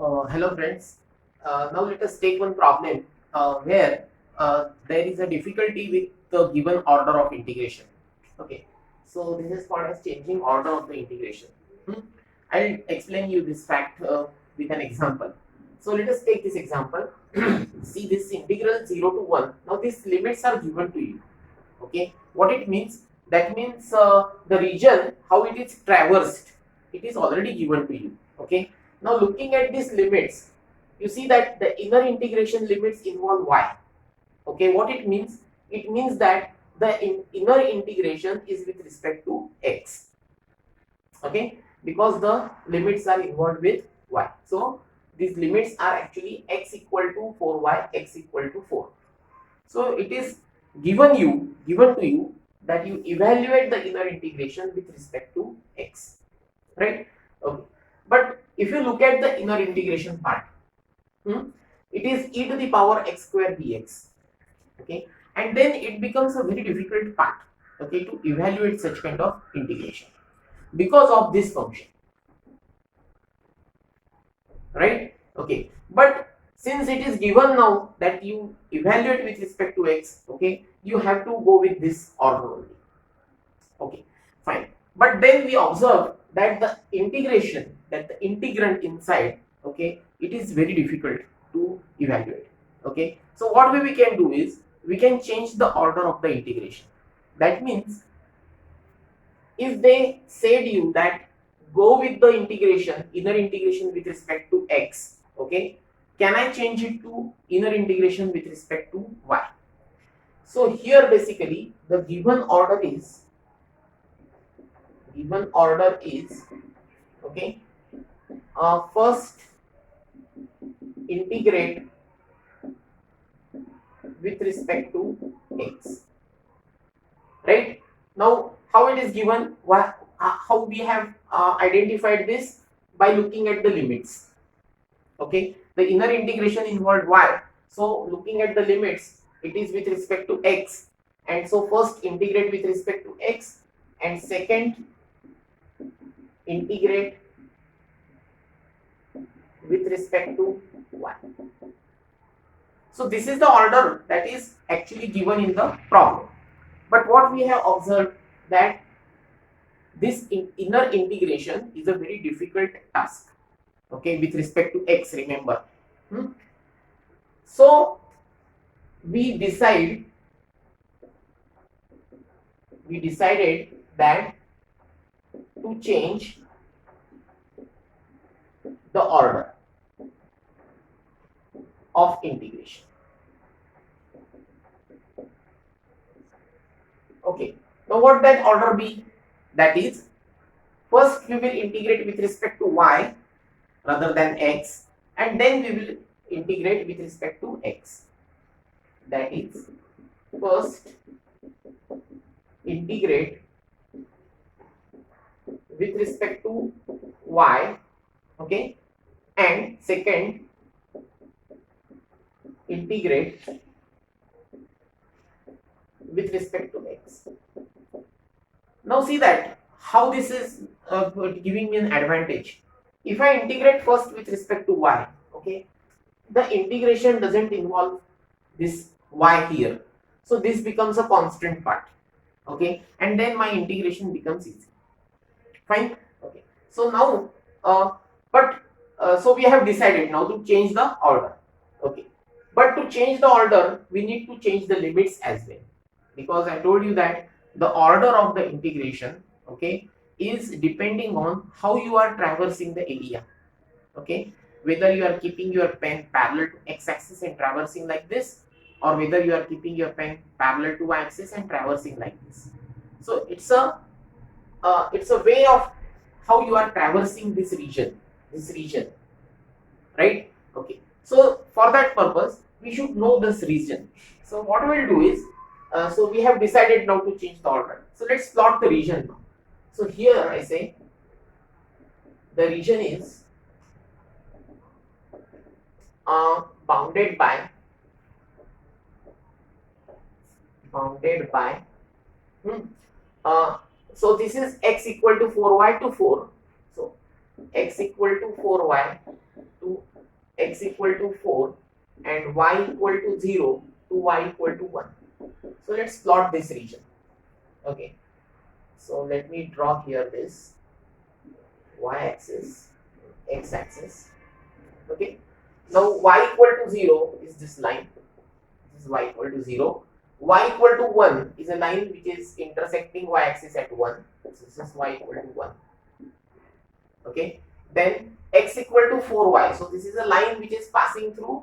Hello friends. Now let us take one problem where there is a difficulty with the given order of integration. Okay, so this is called as changing order of the integration. Hmm? I'll explain you this fact with an example. So let us take this example. See this integral 0 to 1. Now these limits are given to you. Okay, what it means? That means the region how it is traversed, it is already given to you. Okay, now looking at these limits, you see that the inner integration limits involve y. Okay, what it means? It means that the inner integration is with respect to x. Okay, because the limits are involved with y, so these limits are actually x equal to 4y, x equal to 4. So it is given to you that you evaluate the inner integration with respect to x, right? Okay. But if you look at the inner integration part, it is e to the power x square dx. Okay, and then it becomes a very difficult part, okay, to evaluate such kind of integration because of this function, right? Okay, but since it is given now that you evaluate with respect to x, okay, you have to go with this order only. Okay, fine. But then we observe that the integration, that the integrand inside, okay, it is very difficult to evaluate. Okay, so what we can do is we can change the order of the integration. That means if they said you that go with the integration, inner integration with respect to x, okay, can I change it to inner integration with respect to y? So here basically the given order is okay, first integrate with respect to x, right? Now how it is given, how we have identified this? By looking at the limits. Okay, the inner integration involved y, so looking at the limits, it is with respect to x, and so first integrate with respect to x, and second integrate with respect to y. So this is the order that is actually given in the problem. But what we have observed that this inner integration is a very difficult task. Okay, with respect to x, remember. So we decided that to change the order of integration. Okay, now what that order be? That is, first we will integrate with respect to y rather than x, and then we will integrate with respect to x. That is, first integrate with respect to y, okay, and second integrate with respect to x. Now see that how this is giving me an advantage. If I integrate first with respect to y, okay, the integration doesn't involve this y here, so this becomes a constant part. Okay, and then my integration becomes easy. Fine. Okay, so now so we have decided now to change the order. Okay, but to change the order we need to change the limits as well, because I told you that the order of the integration, okay, is depending on how you are traversing the area. Okay, whether you are keeping your pen parallel to x-axis and traversing like this, or whether you are keeping your pen parallel to y-axis and traversing like this. So it's a way of how you are traversing this region, right? Okay, so for that purpose we should know this region. So what we'll do is, so we have decided now to change the order, so let's plot the region now. So here I say the region is bounded by so this is x equal to 4y to 4, so x equal to 4y to x equal to 4 and y equal to 0 to y equal to 1. So let's plot this region. Okay, so let me draw here this y-axis, x-axis. Okay, now y equal to 0 is this line. This is y equal to 0. Y equal to 1 is a line which is intersecting y-axis at 1. So this is y equal to 1. Okay, then x equal to 4y. So this is a line which is passing through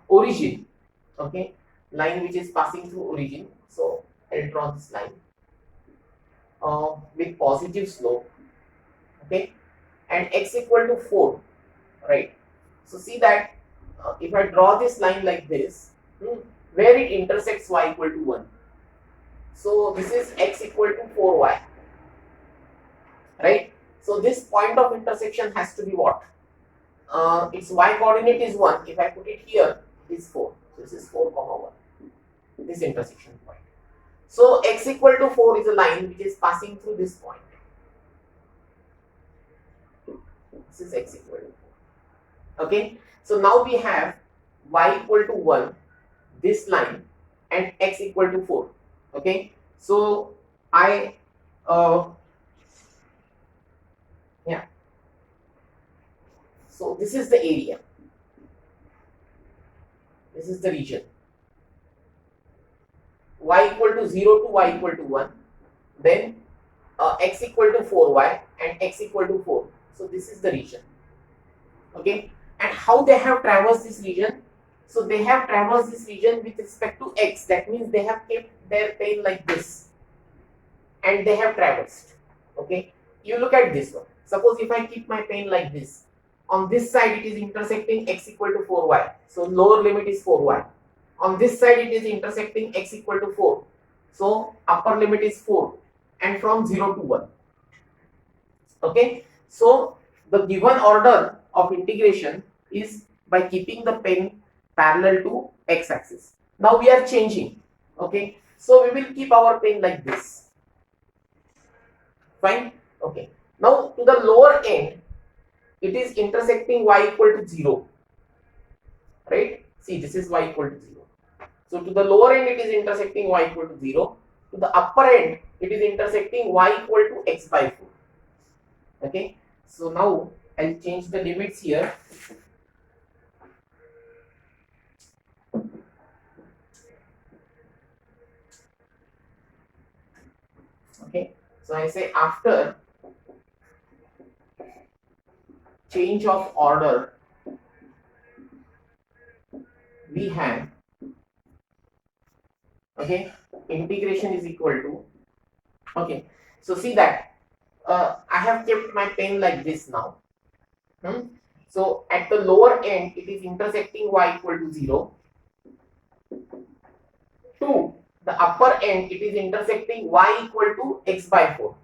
origin. Okay, line which is passing through origin. So I'll draw this line with positive slope. Okay, and x equal to 4, right? So see that if I draw this line like this, where it intersects y equal to 1. So this is x equal to 4y, right? So this point of intersection has to be what? Its y coordinate is 1. If I put it here, it is 4. So this is 4 comma 1, this intersection point. So x equal to 4 is a line which is passing through this point. This is x equal to 4. Okay, so now we have y equal to 1, this line, and x equal to 4. Okay, so so this is the area, this is the region, y equal to 0 to y equal to 1, then x equal to 4y and x equal to 4. So this is the region. Okay, and how they have traversed this region? So they have traversed this region with respect to x. That means they have kept their plane like this and they have traversed. Okay, you look at this one. Suppose if I keep my plane like this, on this side it is intersecting x equal to 4y. So lower limit is 4y. On this side it is intersecting x equal to 4. So upper limit is 4, and from 0 to 1. Okay, so the given order of integration is by keeping the pen parallel to x-axis. Now we are changing. Okay, so we will keep our pen like this. Fine. Okay, now to the lower end it is intersecting y equal to 0, right? See, this is y equal to 0. So to the lower end it is intersecting y equal to 0. To the upper end it is intersecting y equal to x by 4. Okay, so now I'll change the limits here. Okay, so I say after change of order we have, okay, integration is equal to, okay, so see that I have kept my pen like this now. So at the lower end it is intersecting y equal to 0. To the upper end it is intersecting y equal to x by 4.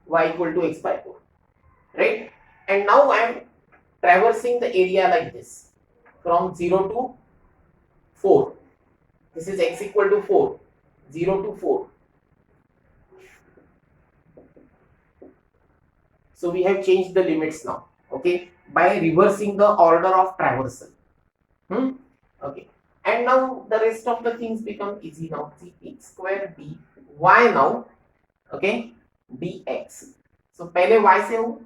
Y equal to x by 4, right? And now I am traversing the area like this from 0 to 4. This is x equal to 4, 0 to 4. So we have changed the limits now, okay, by reversing the order of traversal. Okay, and now the rest of the things become easy now. See, x square dy now, okay, dx. So pehle y se ho,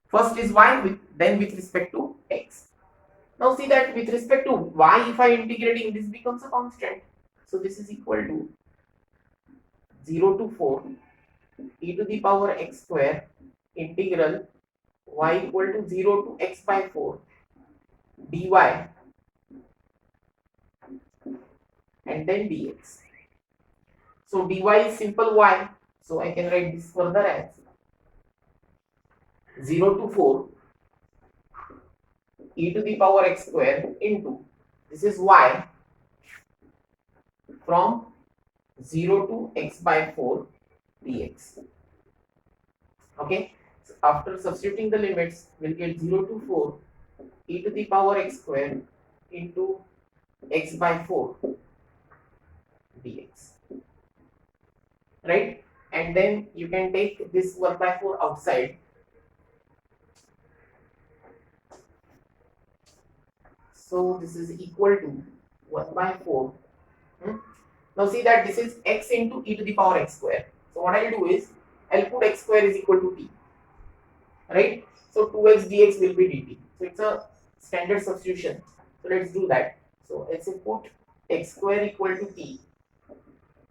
first is y, then with respect to x. Now see that with respect to y, if I integrating, this becomes a constant. So this is equal to 0 to 4 e to the power x square integral y equal to 0 to x by 4 dy and then dx. So dy is simple y, so I can write this further as 0 to 4 e to the power x square into, this is y, from 0 to x by 4 dx. Okay, so after substituting the limits we'll get 0 to 4 e to the power x square into x by 4 dx, right? and then you can take this 1 by 4 outside. So this is equal to 1 by 4. Now see that this is x into e to the power x square. So what I'll do is I'll put x square is equal to t, right? So 2x dx will be dt. So it's a standard substitution. So let's do that. So let's put x square equal to t.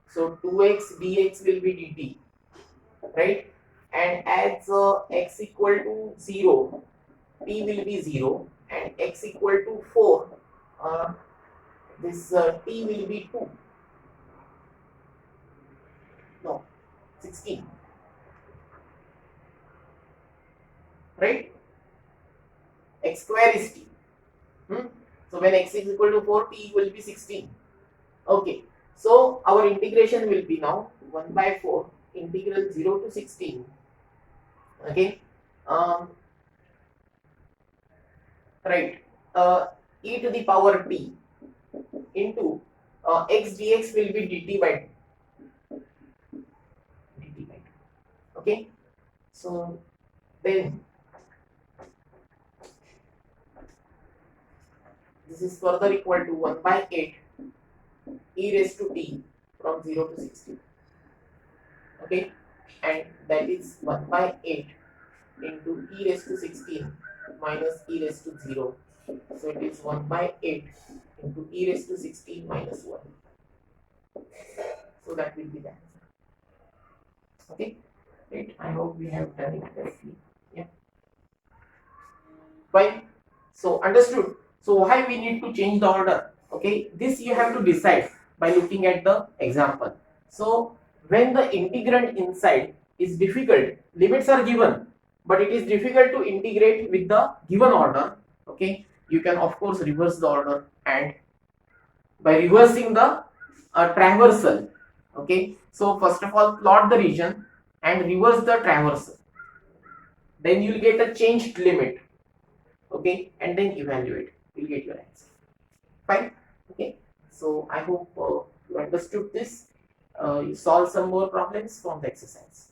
So 2x dx will be dt, right? And as x equal to 0, t will be 0, and x equal to 4, this t will be 2. No, 16. Right? X square is t. So when x is equal to 4, t will be 16. Okay. So our integration will be now 1 by 4 integral 0 to 16. Okay. Right. E to the power t into x dx will be dt by 2. Okay. So then this is further equal to 1 by 8 e raised to t from 0 to 16. Okay, and that is 1 by 8 into e raised to 16 minus e raised to 0. So it is 1 by 8 into e raised to 16 minus 1. So that will be the answer. Okay, right. I hope we have done it correctly. Yeah. Fine. So understood. So why we need to change the order? Okay, this you have to decide by looking at the example. So when the integrand inside is difficult, limits are given, but it is difficult to integrate with the given order. Okay, you can of course reverse the order, and by reversing the traversal. Okay, so first of all plot the region and reverse the traversal. Then you will get a changed limit. Okay, and then evaluate. You'll get your answer. Fine. Okay, so I hope you understood this. You solve some more problems from the exercise.